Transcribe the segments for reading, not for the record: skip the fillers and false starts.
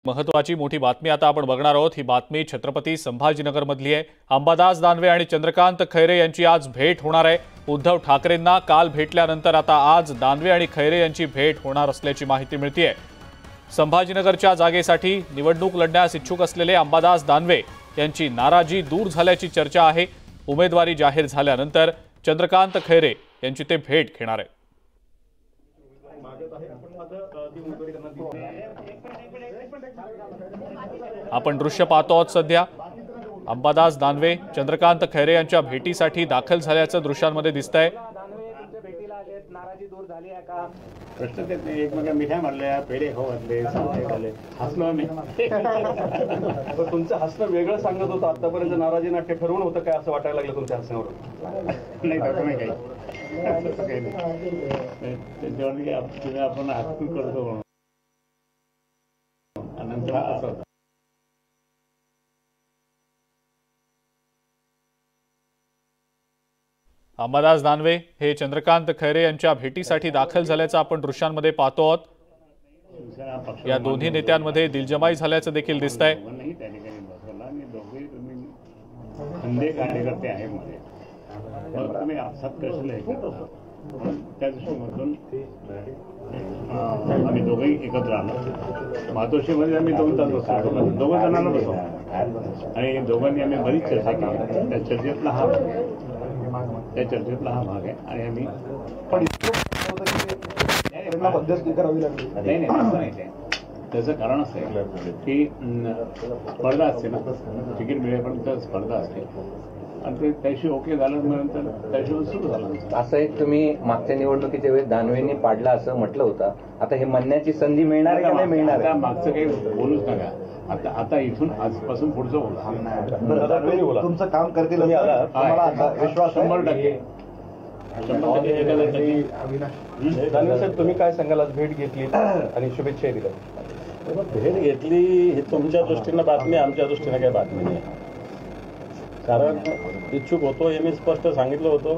महत्वाची मोठी बातमी आता आपण बघणार आहोत। ही बातमी छत्रपती संभाजीनगर मधली आहे। अंबादास दानवे आणि चंद्रकांत खैरे यांची आज भेट होणार आहे। उद्धव ठाकरेंना काल भेटल्यानंतर आता आज दानवे आणि खैरे यांची भेट होणार असल्याची माहिती मिळतेय। संभाजीनगरच्या जागेसाठी निवडणूक लढण्यास इच्छुक असलेले अंबादास दानवे यांची नाराजी दूर झाल्याची चर्चा आहे। उमेदवारी जाहीर झाल्यानंतर चंद्रकांत खैरे यांची ते भेट घेणार आहे। आपण दृश्य पाहतो आहोत सध्या। अंबादास दानवे चंद्रकांत खैरे यांच्या भेटीसाठी दाखल झाल्याचं दृश्यांमध्ये दिसतंय। प्रश्न तेच नाही, एकमेकांना मिठ्या मारल्या, पेढे खाऊ घातले, सावटे झाले, हसलो आम्ही। तुमचं हसणं वेगळं सांगत होतं। आतापर्यंत नाराजी नाट्य ठरवून होतं काय असं वाटायला लागलं तुमच्या हसण्यावरून? नाही तसं नाही काही, असं काही नाही। त्याच्यावर तुम्ही आपण हसून करतो म्हणून नंतर असं होतं। अंबादास दानवे हे चंद्रकांत खैरे यांच्या भेटीसाठी दाखल झाल्याचं आपण दृश्यांमध्ये पाहतो आहोत। या दोन्ही नेत्यांमध्ये दिलजमाई झाल्याचं देखील दिसतंय। खंदे कार्यकर्ते आहेत मध्ये, तुम्ही आपसात कशले त्या दृष्टीमधून आम्ही दोघेही एकत्र आलो। मातोश्रीमध्ये आम्ही 2 तास बसलो, 2 जणांना बसलो आणि दोघांनी आम्ही बरीच चर्चा केली। त्या चर्चेतला हा भाग आहे आणि आम्ही मध्यस्थी करावी लागली। नाही, त्याचं कारण असं आहे की स्पर्धा असते ना, तिकीट मिळेपर्यंत स्पर्धा असते आणि ते त्याशी ओके झाल्यानंतर त्याशिवाय सुरू झालं। असं एक तुम्ही मागच्या निवडणुकीच्या वेळेस दानवेंनी पाडला असं म्हटलं होतं, आता हे म्हणण्याची संधी मिळणार का नाही मिळणार? आता मागचं काही बोलूच नका, आता इथून आजपासून पुढचं बोला। तुमचं काम करतील विश्वास 100%। दानवे साहेब, तुम्ही काय सांगाल? आज भेट घेतली आणि शुभेच्छा दिल्या। भेट घेतली ही तुमच्या दृष्टीनं बातमी, आमच्या दृष्टीनं काही बातमी नाही। कारण इच्छुक होतो हे मी स्पष्ट सांगितलं होतं,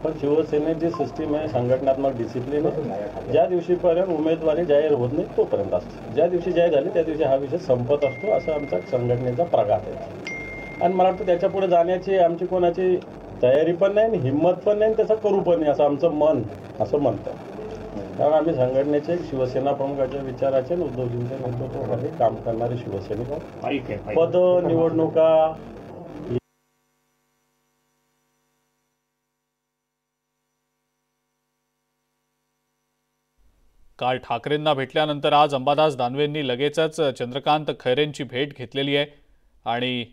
पण शिवसेनेची सिस्टीम आहे, संघटनात्मक डिसिप्लिन आहे। ज्या दिवशीपर्यंत उमेदवारी जाहीर होत नाही तोपर्यंत असते, ज्या दिवशी जाहीर झाली त्या दिवशी हा विषय संपत असतो, असं आमचा संघटनेचा प्रघात आहे। आणि मला वाटतं त्याच्या पुढे जाण्याची आमची कोणाची तयारी पण नाही, हिंमत पण नाही, त्याचं करू पण नाही असं आमचं मन असं म्हणतं। कारण आम्ही संघटनेचे शिवसेना प्रमुखाच्या विचाराचे उद्धवजींच्या नेतृत्वाखाली काम करणारे शिवसैनिक आहोत। पद निवडणुका काल ठाकरेंना भेटल्यानंतर आज अंबादास दानवेंनी लगेचच चंद्रकांत खैरेंची भेट घेतलेली आहे आणि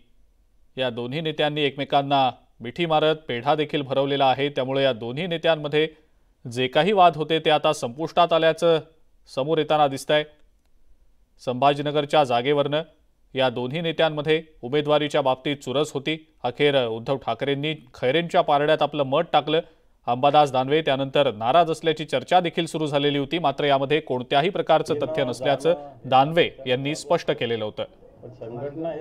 या दोन्ही नेत्यांनी एकमेकांना मिठी मारत पेढा देखील भरवलेला आहे। त्यामुळे या दोन्ही नेत्यांमध्ये जे काही वाद होते ते आता संपुष्टात आल्याचं समोर येताना दिसतंय। संभाजीनगरच्या जागेवरनं या दोन्ही नेत्यांमध्ये उमेदवारीच्या बाबतीत चुरस होती। अखेर उद्धव ठाकरेंनी खैरेंच्या पारड्यात आपलं मत टाकलं। अंबादास दानवे त्यानंतर नाराज असल्याची चर्चा देखील सुरू झालेली होती, मात्र यामध्ये कोणत्याही प्रकारचं तथ्य नसल्याचं दानवे यांनी स्पष्ट केलेलं होतं। संघटना